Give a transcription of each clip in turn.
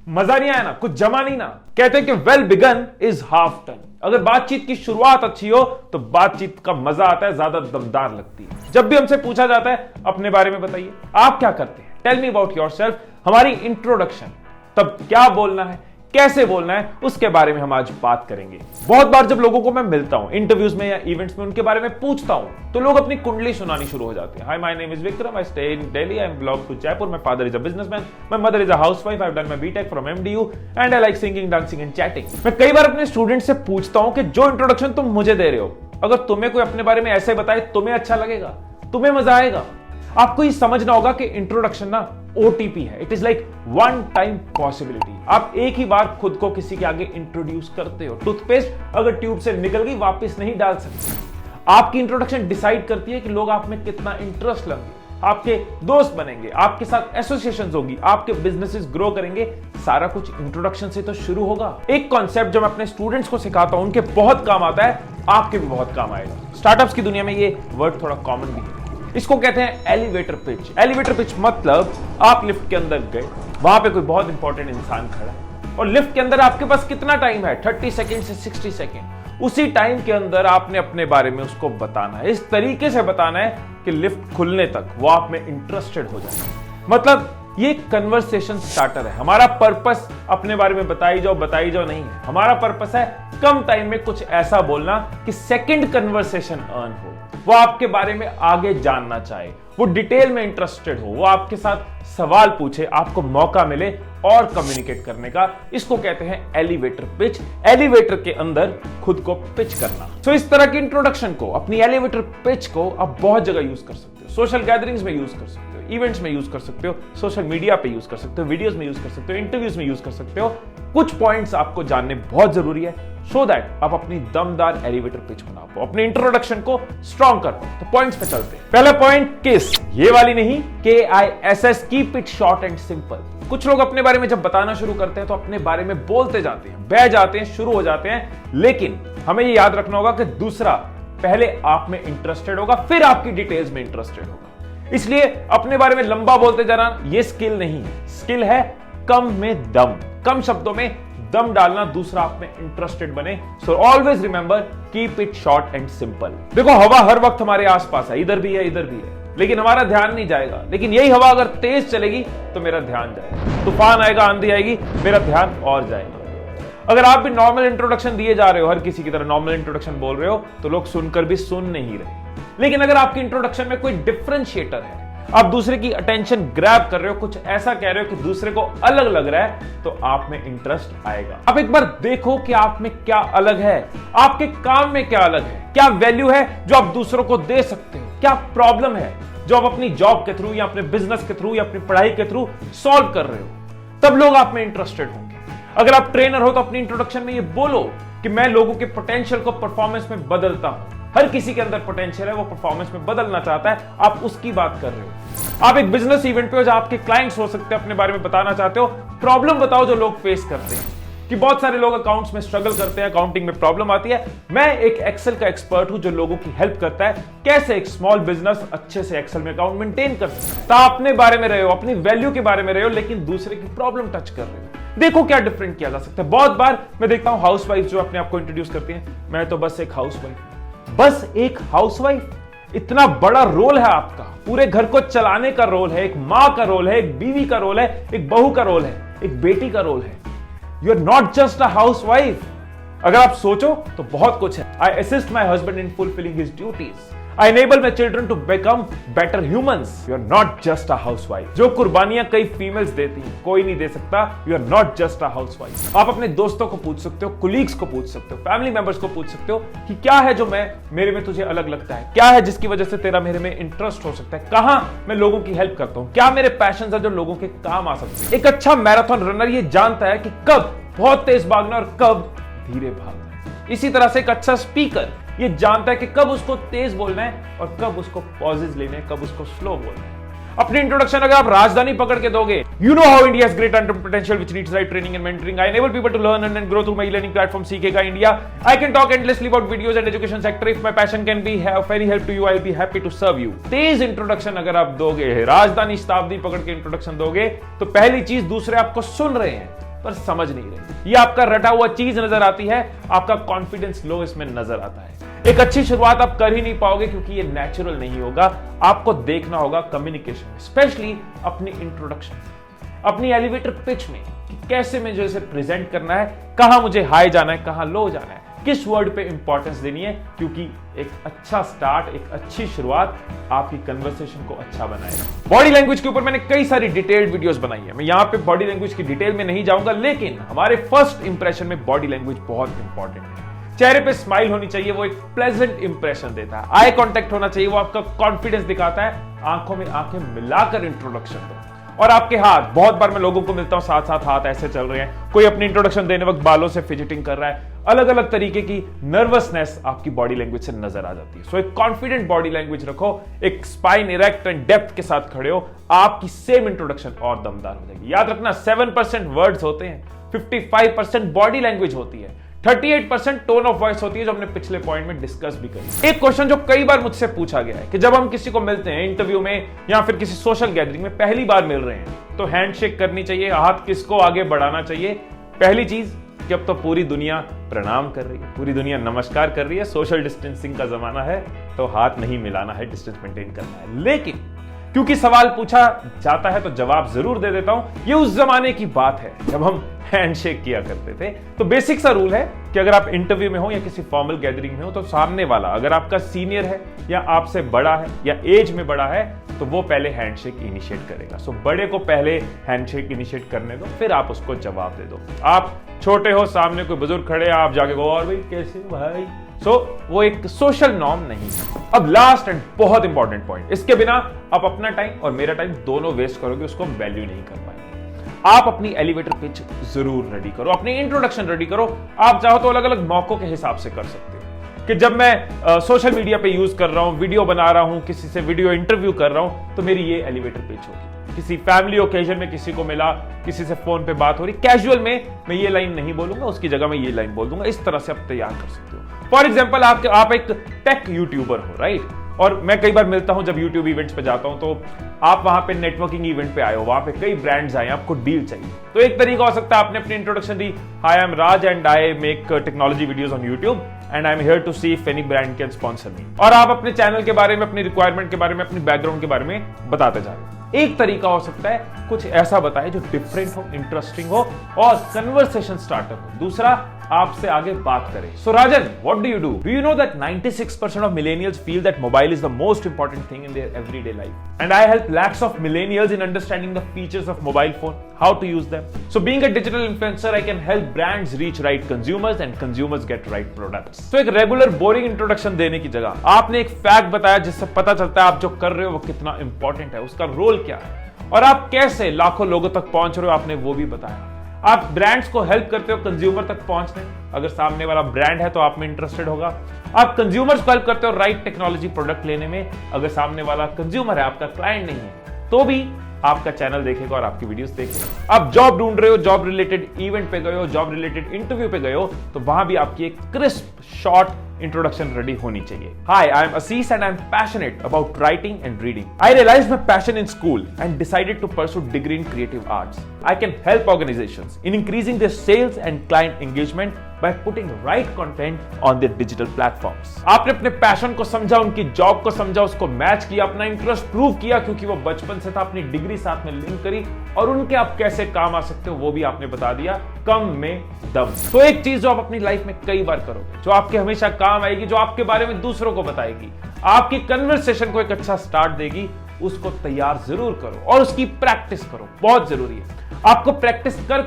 मजा नहीं आया ना, कुछ जमा नहीं ना। कहते हैं कि well begun is half done. अगर बातचीत की शुरुआत अच्छी हो तो बातचीत का मजा आता है, ज्यादा दमदार लगती है। जब भी हमसे पूछा जाता है अपने बारे में बताइए, आप क्या करते हैं, टेल मी अबाउट योरसेल्फ, हमारी इंट्रोडक्शन, तब क्या बोलना है, कैसे बोलना है, उसके बारे में हम आज बात करेंगे। बहुत बार जब लोगों को मैं मिलता हूं इंटरव्यूज में या इवेंट्स में, उनके बारे में पूछता हूं तो लोग अपनी कुंडली सुनानी शुरू हो जाते हैं। Hi, my name is Vikram, I stay in Delhi, I am belong to Jaipur, my father is a businessman, my mother is a housewife, I have done my BTech from MDU and I like singing, dancing and chatting. मैं कई बार अपने student से पूछता हूं कि जो introduction तुम मुझे दे रहे हो, अगर तुम्हें कोई अपने बारे में ऐसे बताए, तुम्हें अच्छा लगेगा, तुम्हें मजा आएगा। आपको ये समझना होगा कि इंट्रोडक्शन ना ओटीपी है, it is like one time possibility. आप एक ही बार खुद को किसी के आगे इंट्रोड्यूस करते हो। टूथपेस्ट अगर ट्यूब से निकल गई वापस नहीं डाल सकते। आपकी इंट्रोडक्शन डिसाइड करती है कि लोग आप में कितना इंटरेस्ट लेंगे, आपके दोस्त बनेंगे, आपके साथ एसोसिएशन होगी, आपके बिजनेसेस ग्रो करेंगे। सारा कुछ इंट्रोडक्शन से तो शुरू होगा। एक कॉन्सेप्ट जो मैं अपने स्टूडेंट्स को सिखाता हूं, उनके बहुत काम आता है, आपके भी बहुत काम आएगा। स्टार्टअप्स की दुनिया में ये वर्ड थोड़ा कॉमन भी है। इसको कहते हैं एलिवेटर पिच। एलिवेटर पिच मतलब आप लिफ्ट के अंदर गए, वहां पे कोई बहुत इंपॉर्टेंट इंसान खड़ा है और लिफ्ट के अंदर आपके पास कितना टाइम है, 30 सेकंड से 60 सेकंड। उसी टाइम के अंदर आपने अपने बारे में उसको बताना है, इस तरीके से बताना है कि लिफ्ट खुलने तक वो आप में इंटरेस्टेड हो जाए। मतलब ये कन्वर्सेशन स्टार्टर है। हमारा पर्पस अपने बारे में बताई जाओ नहीं है। हमारा पर्पस है कम टाइम में कुछ ऐसा बोलना कि सेकंड कन्वर्सेशन अर्न हो, वो आपके बारे में आगे जानना चाहे, वो डिटेल में इंटरेस्टेड हो, वो आपके साथ सवाल पूछे, आपको मौका मिले और कम्युनिकेट करने का। इसको कहते हैं एलिवेटर पिच। एलिवेटर के अंदर खुद को पिच करना। तो इस तरह की इंट्रोडक्शन को, अपनी एलिवेटर पिच को आप बहुत जगह यूज कर सकते हो। सोशल गैदरिंग्स में यूज कर सकते हो, इवेंट्स में यूज कर सकते हो, सोशल मीडिया पे यूज कर सकते हो, वीडियोस में यूज कर सकते हो, इंटरव्यूज में यूज कर सकते हो। कुछ पॉइंट्स आपको जानने बहुत जरूरी है सो दैट आप अपनी दमदार एलिवेटर पिच बना पाओ, अपने इंट्रोडक्शन को स्ट्रॉन्ग कर पाओ। तो पॉइंट्स पे चलते हैं। पहला पॉइंट किस, ये वाली नहीं, KISS, keep it short and simple. कुछ लोग अपने बारे में जब बताना शुरू करते हैं तो अपने बारे में बोलते जाते हैं, बह जाते हैं, शुरू हो जाते हैं, लेकिन हमें ये याद रखना होगा कि दूसरा पहले आप में इंटरेस्टेड होगा, फिर आपकी डिटेल्स में इंटरेस्टेड होगा। इसलिए अपने बारे में लंबा बोलते जाना ये स्किल नहीं है। स्किल है कम में दम, कम शब्दों में दम डालना, दूसरा आप में इंटरेस्टेड बने। So always remember, keep it short and simple. देखो, हवा हर वक्त हमारे आसपास है, इधर भी है, इधर भी है, लेकिन हमारा ध्यान नहीं जाएगा। लेकिन यही हवा अगर तेज चलेगी तो मेरा ध्यान जाएगा। तूफान आएगा, आंधी आएगी, मेरा ध्यान और जाएगा। अगर आप भी नॉर्मल इंट्रोडक्शन दिए जा रहे हो, हर किसी की तरह नॉर्मल इंट्रोडक्शन बोल रहे हो, तो लोग सुनकर भी सुन नहीं रहे। लेकिन अगर आपकी इंट्रोडक्शन में कोई डिफरेंशिएटर है, आप दूसरे की अटेंशन ग्रैब कर रहे हो, कुछ ऐसा कह रहे हो कि दूसरे को अलग लग रहा है, तो आप में इंटरेस्ट आएगा। अब एक बार देखो कि आप में क्या अलग है, आपके काम में क्या अलग है, क्या वैल्यू है जो आप दूसरों को दे सकते हो, क्या प्रॉब्लम है जो आप अपनी जॉब के थ्रू या अपने बिजनेस के थ्रू या अपनी पढ़ाई के थ्रू सॉल्व कर रहे हो, तब लोग आप में इंटरेस्टेड होंगे। अगर आप ट्रेनर हो तो अपनी इंट्रोडक्शन में ये बोलो कि मैं लोगों के पोटेंशियल को परफॉर्मेंस में बदलता हूं। हर किसी के अंदर पोटेंशियल है, वो परफॉर्मेंस में बदलना चाहता है, आप उसकी बात कर रहे हो। आप एक बिजनेस इवेंट पे हो जहां आपके क्लाइंट्स हो सकते हैं, अपने बारे में बताना चाहते हो, प्रॉब्लम बताओ जो लोग फेस करते हैं। कि बहुत सारे लोग अकाउंट्स में स्ट्रगल करते हैं, अकाउंटिंग में प्रॉब्लम आती है। मैं एक एक्सेल का एक्सपर्ट हूं जो लोगों की हेल्प करता है, कैसे एक स्मॉल बिजनेस अच्छे से एक्सेल में अकाउंट मेंटेन कर सकता है। अपने बारे में रहे हो, अपनी वैल्यू के बारे में रहे हो, लेकिन दूसरे की प्रॉब्लम टच कर रहे हो। देखो क्या डिफरेंट किया जा सकता है। बहुत बार मैं देखता हूं हाउसवाइफ जो अपने आप को इंट्रोड्यूस करती हैं, मैं तो बस एक हाउसवाइफ। बस एक हाउसवाइफ, इतना बड़ा रोल है आपका, पूरे घर को चलाने का रोल है, एक मां का रोल है, एक बीवी का रोल है, एक बहू का रोल है, एक बेटी का रोल है। You are not just a housewife. अगर आप सोचो तो बहुत कुछ है। I assist my husband in fulfilling his duties. I enable my children to become better humans. You are not just a housewife. जो कुर्बानियां कई फीमेल्स देती हैं, कोई नहीं दे सकता। You are not just a housewife. आप अपने दोस्तों को पूछ सकते हो, कुलीग्स को पूछ सकते हो, फैमिली मेंबर्स को पूछ सकते हो कि क्या है जो मेरे में तुझे अलग लगता है, क्या है जिसकी वजह से तेरा मेरे में इंटरेस्ट हो सकता है, कहां मैं लोगों की हेल्प करता हूं, क्या मेरे पैशन है जो लोगों के काम आ सकते हैं। एक अच्छा मैराथन रनर ये जानता है कि कब बहुत तेज भागना और कब धीरे भागना। इसी तरह से एक अच्छा स्पीकर ये जानता है कि कब उसको तेज बोलना है और कब उसको पॉजेज लेने हैं, कब उसको स्लो बोलना है। अपनी इंट्रोडक्शन अगर आप राजधानी पकड़ के दोगे, you know how India is great under potential which needs right training and mentoring. I enable people to learn and grow through my learning platform Seekhega India. I can talk endlessly about videos and education sector. If my passion can be of any help to you, I will be happy to serve you. तेज introduction अगर आप दोगे, राजधानी शताब्दी पकड़ के introduction दोगे, तो पहली चीज दूसरे आपको सुन रहे हैं, पर समझ नहीं रही, ये आपका रटा हुआ चीज नजर आती है, आपका कॉन्फिडेंस लो इसमें नजर आता है। एक अच्छी शुरुआत आप कर ही नहीं पाओगे क्योंकि ये नेचुरल नहीं होगा। आपको देखना होगा कम्युनिकेशन, स्पेशली अपनी इंट्रोडक्शन, अपनी एलिवेटर पिच में कि कैसे मुझे इसे प्रेजेंट करना है, कहां मुझे हाई जाना है, कहां लो जाना है, किस वर्ड पे इंपॉर्टेंस देनी है, क्योंकि एक अच्छा स्टार्ट, एक अच्छी शुरुआत आपकी कन्वर्सेशन को अच्छा बनाएगा। बॉडी लैंग्वेज के ऊपर मैंने कई सारी डिटेल्ड वीडियोस बनाई है, मैं यहां पे बॉडी लैंग्वेज की डिटेल में नहीं जाऊंगा, लेकिन हमारे फर्स्ट इंप्रेशन में बॉडी लैंग्वेज बहुत इंपॉर्टेंट है। चेहरे पे स्माइल होनी चाहिए, वो एक प्लेजेंट इंप्रेशन देता है। आई कांटेक्ट होना चाहिए, वो आपका कॉन्फिडेंस दिखाता है। आंखों में आंखें मिलाकर इंट्रोडक्शन दो, और आपके हाथ, बहुत बार मैं लोगों को मिलता हूं साथ साथ हाथ ऐसे चल रहे हैं, कोई अपनी इंट्रोडक्शन देने वक्त बालों से फिजिटिंग कर रहा है, अलग अलग तरीके की नर्वसनेस आपकी बॉडी लैंग्वेज से नजर आ जाती है। सो एक कॉन्फिडेंट बॉडी लैंग्वेज रखो, एक स्पाइन इरेक्ट एंड डेप्थ के साथ खड़े हो, आपकी सेम इंट्रोडक्शन और दमदार हो जाएगी। याद रखना 7% वर्ड्स होते हैं, 55% बॉडी लैंग्वेज होती है, 38% टोन ऑफ वॉइस होती है, जो हमने पिछले पॉइंट में डिस्कस भी करी। एक क्वेश्चन जो कई बार मुझसे पूछा गया है कि जब हम किसी को मिलते हैं इंटरव्यू में या फिर किसी सोशल गैदरिंग में, पहली बार मिल रहे हैं, तो हैंडशेक करनी चाहिए, हाथ किसको आगे बढ़ाना चाहिए? पहली चीज कि अब तो पूरी दुनिया प्रणाम कर रही है, पूरी दुनिया नमस्कार कर रही है, सोशल डिस्टेंसिंग का जमाना है, तो हाथ नहीं मिलाना है, डिस्टेंस मेंटेन करना है। लेकिन क्योंकि सवाल पूछा जाता है तो जवाब जरूर दे देता हूं। ये उस जमाने की बात है जब हम हैंडशेक किया करते थे। तो बेसिक सा रूल है कि अगर आप इंटरव्यू में हो या किसी फॉर्मल गैदरिंग में हो, तो सामने वाला अगर आपका सीनियर है या आपसे बड़ा है या एज में बड़ा है, तो वो पहले हैंडशेक इनिशिएट करेगा। सो बड़े को पहले हैंडशेक इनिशिएट करने दो, फिर आप उसको जवाब दे दो। आप छोटे हो, सामने कोई बुजुर्ग खड़े, आप जाके वो और भाई कैसे भाई, वो एक सोशल नॉर्म नहीं है। अब लास्ट एंड बहुत इंपॉर्टेंट पॉइंट, इसके बिना आप अपना टाइम और मेरा टाइम दोनों वेस्ट करोगे, उसको वैल्यू नहीं कर पाएंगे। आप अपनी एलिवेटर पिच जरूर रेडी करो, अपनी इंट्रोडक्शन रेडी करो। आप चाहो तो अलग अलग मौकों के हिसाब से कर सकते हो कि जब मैं सोशल मीडिया पे यूज कर रहा हूं, वीडियो बना रहा हूं, किसी से वीडियो इंटरव्यू कर रहा हूं, तो मेरी ये एलिवेटर पिच होगी। किसी फैमिली ओकेजन में किसी को मिला, किसी से फोन पे बात हो रही, कैजुअल में मैं ये लाइन नहीं बोलूंगा, उसकी जगह मैं ये लाइन बोल दूंगा। इस तरह से आप तैयार कर सकते हो। फॉर एग्जाम्पल, आप एक टेक यूट्यूबर हो, राइट? और मैं कई बार मिलता हूं जब यूट्यूब इवेंट्स पे जाता हूं, तो आप वहां पे नेटवर्किंग इवेंट पे आए हो, वहां पे कई ब्रांड्स आए, आपको डील चाहिए। तो एक तरीका हो सकता है, आपने अपनी इंट्रोडक्शन दी, hi I am Raj and I make technology videos on YouTube and I am here to see if any brand can sponsor me. और आप अपने चैनल के बारे में, अपनी रिक्वायरमेंट के बारे में, अपनी बैकग्राउंड के बारे में बताते जा रहे हो। एक तरीका हो सकता है कुछ ऐसा बताए जो डिफरेंट हो, इंटरेस्टिंग हो और कन्वर्सेशन स्टार्टर हो। दूसरा, आपसे आगे बात करें। So Rajan, what do you do? Do you know that 96% of millennials feel that mobile is the most important thing in their everyday life? And I help lakhs of millennials in understanding the features of mobile phone, how to use them. So being a digital influencer, I can help brands reach right consumers and consumers get right products. So एक regular boring introduction देने की जगह आपने एक fact बताया जिससे पता चलता है आप जो कर रहे हो वो कितना इंपॉर्टेंट है, उसका रोल क्या है और आप कैसे लाखों लोगों तक पहुंच रहे हो, आपने वो भी बताया। आप ब्रांड्स को हेल्प करते हो कंज्यूमर तक पहुंचने, अगर सामने वाला ब्रांड है तो आप में इंटरेस्टेड होगा। आप कंज्यूमर्स को हेल्प करते हो राइट टेक्नोलॉजी प्रोडक्ट लेने में, अगर सामने वाला कंज्यूमर है, आपका क्लाइंट नहीं है, तो भी आपका चैनल देखेगा और आपकी वीडियोस देखेगा। आप जॉब ढूंढ रहे हो, जॉब रिलेटेड इवेंट पे गए हो, जॉब रिलेटेड इंटरव्यू पे गए हो, तो वहां भी आपकी एक क्रिस्प शॉर्ट इंट्रोडक्शन रेडी होनी चाहिए। Hi, I am Assis and I am passionate about writing and reading. I realized my passion in school and decided to pursue degree in creative arts. I can help organizations in increasing their sales and client engagement by putting right content on their digital platforms. आपने अपने passion को समझा, उनकी job को समझा, उसको match किया, अपना इंटरेस्ट प्रूव किया क्योंकि वो बचपन से था, अपनी डिग्री साथ में लिंक करी और उनके आप कैसे काम आ सकते हो वो भी आपने बता दिया, कम में दम। तो एक चीज जो आप अपनी लाइफ में कई बार करोगे, जो आपके हमेशा काम आएगी, जो आपके बारे में दूसरों को बताएगी, आपकी कन्वर्सेशन को एक अच्छा स्टार्ट देगी, उसको तैयार जरूर करो और उसकी प्रैक्टिस करो, बहुत जरूरी है। आपको प्रैक्टिस कर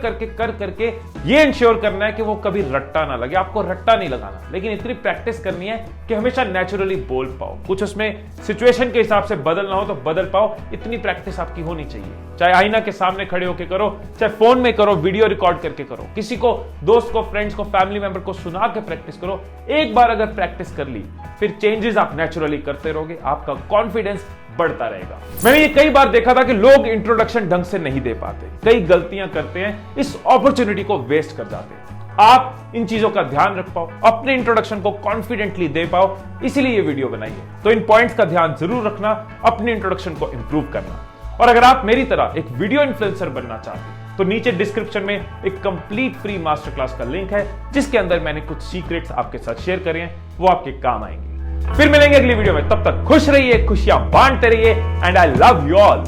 करके ये इंश्योर करना है कि वो कभी रट्टा ना लगे। आपको रट्टा नहीं लगाना, लेकिन इतनी प्रैक्टिस करनी है कि हमेशा नेचुरली बोल पाओ, कुछ उसमें सिचुएशन के हिसाब से बदलना हो तो बदल पाओ। इतनी प्रैक्टिस आपकी होनी चाहिए, चाहे आईना के सामने खड़े होकर करो, चाहे फोन में करो, वीडियो रिकॉर्ड करके करो, किसी को, दोस्त को, फ्रेंड्स को, फैमिली मेंबर को सुना के प्रैक्टिस करो। एक बार अगर प्रैक्टिस कर ली, फिर चेंजेस आप नेचुरली करते रहोगे, आपका कॉन्फिडेंस बढ़ता रहेगा। मैंने ये कई बार देखा था कि लोग इंट्रोडक्शन ढंग से नहीं दे पाते, कई गलतियां करते हैं, इस अपॉर्चुनिटी को वेस्ट कर जाते हैं। आप इन चीजों का ध्यान रख पाओ, अपने इंट्रोडक्शन को कॉन्फिडेंटली दे पाओ, इसीलिए ये वीडियो बनाई है। तो इन पॉइंट्स का ध्यान जरूर रखना, अपने इंट्रोडक्शन को इंप्रूव करना। और अगर आप मेरी तरह एक वीडियो इन्फ्लुएंसर बनना चाहते हैं तो नीचे डिस्क्रिप्शन में एक कंप्लीट फ्री मास्टर क्लास का लिंक है, जिसके अंदर मैंने कुछ सीक्रेट्स आपके साथ शेयर करे हैं, वो आपके काम आएंगे। फिर मिलेंगे अगली वीडियो में, तब तक खुश रहिए, खुशियां बांटते रहिए, and I love you all.